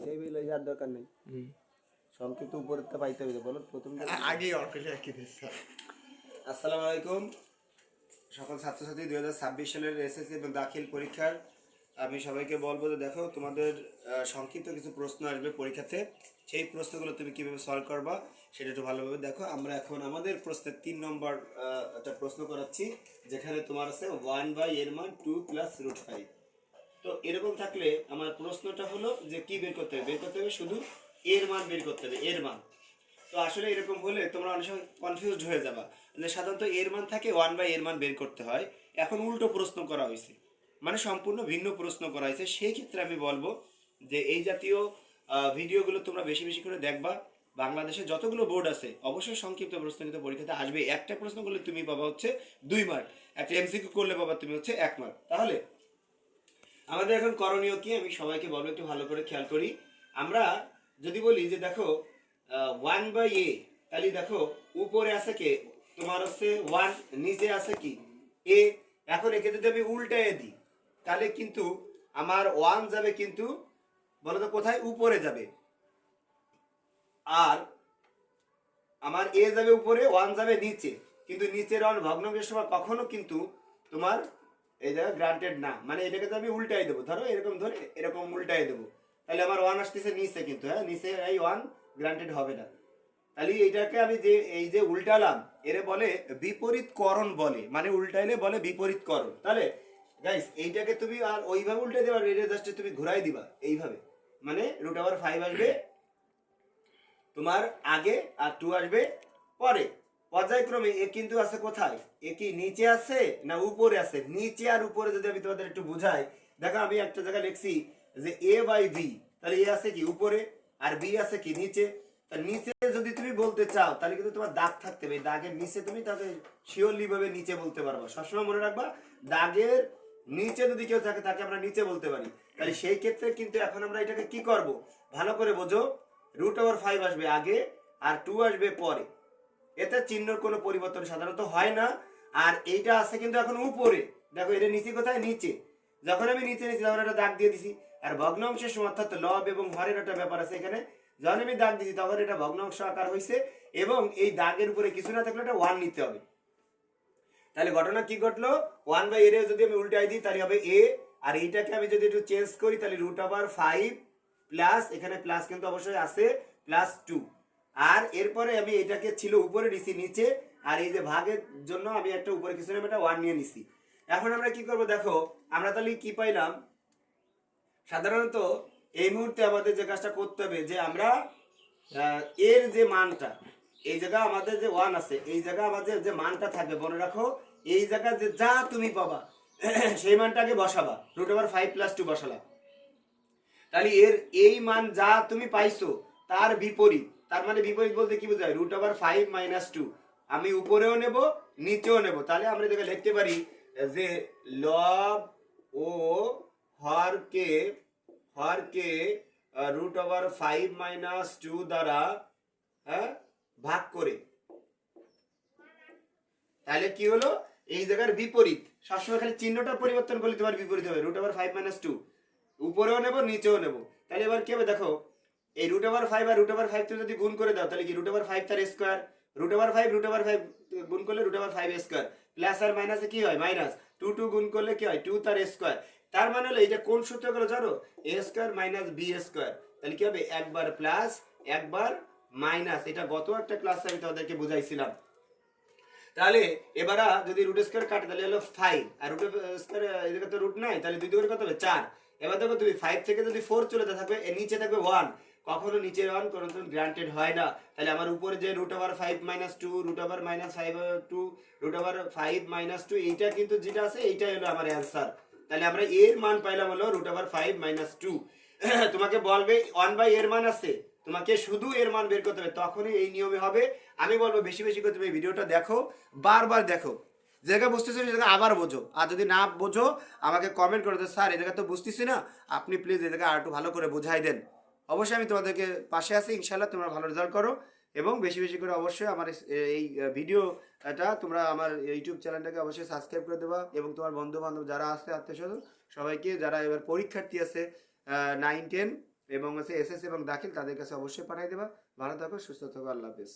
সেই বিল হয়ে যাওয়ার দরকার নেই, সংক্ষিপ্ত উপরেরটা পাইতে হবে। বলো প্রথম আগেই অর্কটা কি স্যার। আসসালামু আলাইকুম সকল ছাত্রছাত্রী 2026 সালের এসএসসি এবং দাখিল পরীক্ষার আমি সবাইকে বলবো যে দেখো তোমাদের সংক্ষিপ্ত কিছু প্রশ্ন আসবে পরীক্ষাতে, সেই প্রশ্নগুলো তুমি কীভাবে সলভ করবা সেটা একটু ভালোভাবে দেখো। আমরা এখন আমাদের প্রশ্নের 3 নম্বর একটা প্রশ্ন করাচ্ছি, যেখানে তোমার আছে 1/, এর মান 2 + √5। তো এরকম থাকলে আমার প্রশ্নটা হলো যে কি বের করতে হবে? বের করতে হবে শুধু এর মান বের করতে হবে, এর মান। তো আসলে এরকম হলে তোমরা অনেক সময় কনফিউজড হয়ে যাবা, যে সাধারণত এর মান থাকে 1/, এর মান বের করতে হয়। এখন উল্টো প্রশ্ন করা হয়েছে, মানে সম্পূর্ণ ভিন্ন প্রশ্ন করা হয়েছে। সেই ক্ষেত্রে আমি বলবো যে এই জাতীয় ভিডিওগুলো তোমরা বেশি বেশি করে দেখবা। বাংলাদেশে যতগুলো বোর্ড আছে অবশ্যই সংক্ষিপ্ত প্রশ্ন কিন্তু পরীক্ষাতে আসবে। একটা প্রশ্ন করলে তুমি পাবা হচ্ছে 2 মার্ক, একটা এমসিকিউ করলে পাবা তুমি হচ্ছে 1 মার্ক। তাহলে আমাদের এখন করণীয় কি আমি সবাইকে বলবো, একটু ভালো করে খেয়াল করি। আমরা যদি বলি যে দেখো 1/a, তাহলে দেখো উপরে আছে কে? তোমার হচ্ছে 1, নিচে আছে কি? a। এখন একে যদি আমি উল্টায় দিই তাহলে কিন্তু আমার 1 যাবে কিন্তু বলো তো কোথায়? উপরে যাবে। আর আমার এ যাবে উপরে, 1 যাবে নিচে। কিন্তু নিচের 1 ভগ্নাংশের সময় কখনো কিন্তু তোমার এই জায়গায় গ্রান্টেড না, মানে এটাকে তো আমি উল্টাই দেবো। ধরো এরকম ধরে এরকম উল্টাই দেবো, তাহলে আমার 1 আসতেছে নিচে, কিন্তু হ্যাঁ নিচে এই 1 গ্রান্টেড হবে না। তাহলে এইটাকে আমি যে এই যে উল্টালাম এরে বলে বিপরীতকরণ বলে, মানে উল্টাইলে বলে বিপরীতকরণ। তাহলে গাইস এইটাকে তুমি আর ওইভাবে উল্টাই দেবা, এটা জাস্ট তুমি ঘুরাই দিবা এইভাবে, মানে √5 আসবে তোমার আগে আর 2 আসবে পরে। পর্যায়ক্রমে এ কিন্তু আছে কোথায়? এ কি নিচে আছে না উপরে আছে? নিচে আর উপরে যদি আমি তোমাদের একটু বুঝাই, দেখো আমি একটা জায়গায় লিখছি যে a/b, তাহলে এ আছে কি উপরে আর বি আছে কি নিচে। তার নিচে যদি তুমি বলতে চাও তাহলে কিন্তু তোমার দাগ থাকতে হবে, দাগের নিচে তুমি তাকে শিওরলি ভাবে নিচে বলতে পারবা। সবসময় মনে রাখবা দাগের নিচে যদি কেউ থাকে তাকে আমরা নিচে বলতে পারি। তাহলে সেই ক্ষেত্রে কিন্তু এখন আমরা এটাকে কি করব ভালো করে বোঝো, √5 আসবে আগে আর 2 আসবে পরে। এতে চিহ্নর কোনো পরিবর্তন সাধারণত হয় না। আর এইটা আছে কিন্তু এখন উপরে, দেখো এটা নিচে কোথায়? নিচে। যখন আমি নিচে নিচে তখন একটা দাগ দিয়ে দিছি। আর ভগ্নাংশের সময় অর্থাৎ লব এবং হরের একটা ব্যাপার আছে এখানে, যখন আমি দাগ দিছি তখন এটা ভগ্নাংশ আকার হয়েছে, এবং এই দাগের উপরে কিছু না থাকলে এটা 1 নিতে হবে। তাহলে ঘটনা কি ঘটলো? 1/a এর যদি আমি উল্টাই দিই তাহলে হবে a, আর এইটাকে আমি যদি একটু চেঞ্জ করি তাহলে √5 প্লাস, এখানে প্লাস কিন্তু অবশ্যই আছে, +2। আর এরপরে আমি এটাকে ছিল উপরে নিছি নিচে, আর এই যে ভাগের জন্য আমি একটা উপরে কিছু না একটা 1 নিয়ে নিছি। এখন আমরা কি করব দেখো, আমরা তাহলে কি পাইলাম? সাধারণত এই মুহূর্তে আমাদের যে কাজটা করতে হবে যে আমরা এর যে মানটা, এই জায়গা আমাদের যে 1 আছে, এই জায়গা আমাদের যে মানটা থাকবে মনে রাখো, এই জায়গা যে যা তুমি পাবা সেই মানটাকে বসাবা, √5 + 2 বসালা। তাহলে এর এই মান যা তুমি পাইছো তার বিপরীত, তার মানে বিপরীত বলতে কি বোঝায়? √5 - 2 আমি উপরেও নেব নিচেও নেব। তাহলে আমরা এটাকে লিখতে পারি যে লব ও হরকে হরকে √5 - 2 দ্বারা হ্যাঁ ভাগ করে। তাহলে কি হলো? এই জায়গার বিপরীত সবসময় খালি চিহ্নটা পরিবর্তন করলে তোমার বিপরীত হবে, √5 - 2 উপরেও নেব নিচেও নেব। তাহলে এবার কি হবে দেখো, এই √5 আর √5 তুমি যদি গুণ করে দাও তাহলে কি √5 তার স্কয়ার, √5 গুণ করলে √5 স্কয়ার, প্লাস আর মাইনাসে কি হয়? মাইনাস। 2 গুণ করলে কি হয়? 2 তার স্কয়ার। তার মানে হলো এটা কোন সূত্র গুলো জানো? a² - b²। তাহলে কি হবে? একবার প্লাস একবার মাইনাস। এটা গত একটা ক্লাসে আমি তোমাদেরকে বুঝাইছিলাম। তাহলে এবার যদি √² কাটে তাহলে হলো 5, আর √² এদিকে তো রুট নাই, তাহলে 2 দিয়ে কত হবে? 4। এবার দেখো তুমি 5 থেকে যদি 4 চলে থাকবে, এর নিচে থাকবে 1। কখনো নিচে 1 কোনো গ্রান্টেড হয় না। তাহলে আমার উপরে যে √5 - 2, √5 - 2, √5 - 2 এইটা কিন্তু যেটা আছে এইটাই হলো আমার অ্যান্সার। তাহলে আমরা এর মান পাইলাম হলো √5 - 2। তোমাকে বলবে 1/a এর মান আছে, তোমাকে শুধু এর মান বের করতে হবে, তখনই এই নিয়মে হবে। আমি বলবো বেশি বেশি করে তুমি ভিডিওটা দেখো, বারবার দেখো, যে জায়গায় বুঝতেছো সেই জায়গায় আবার বোঝো। আর যদি না বোঝো আমাকে কমেন্ট করে দেন, স্যার এই জায়গায় তো বুঝতেছি না, আপনি প্লিজ এই জায়গায় আর একটু ভালো করে বুঝাই দেন। অবশ্যই আমি তোমাদেরকে পাশে আছি, ইনশাল্লাহ তোমরা ভালো রেজাল্ট করো। এবং বেশি বেশি করে অবশ্যই আমার এই ভিডিওটা তোমরা আমার ইউটিউব চ্যানেলটাকে অবশ্যই সাবস্ক্রাইব করে দেবা, এবং তোমার বন্ধু বান্ধব যারা আছে আত্মীয় স্বজন সবাইকে, যারা এবার পরীক্ষার্থী আছে 9, 10 এবং হচ্ছে এসএসসি এবং দাখিল তাদের কাছে অবশ্যই পাঠিয়ে দেবা। ভালো থাকো, সুস্থ থাকো, আল্লাহ হাফেজ।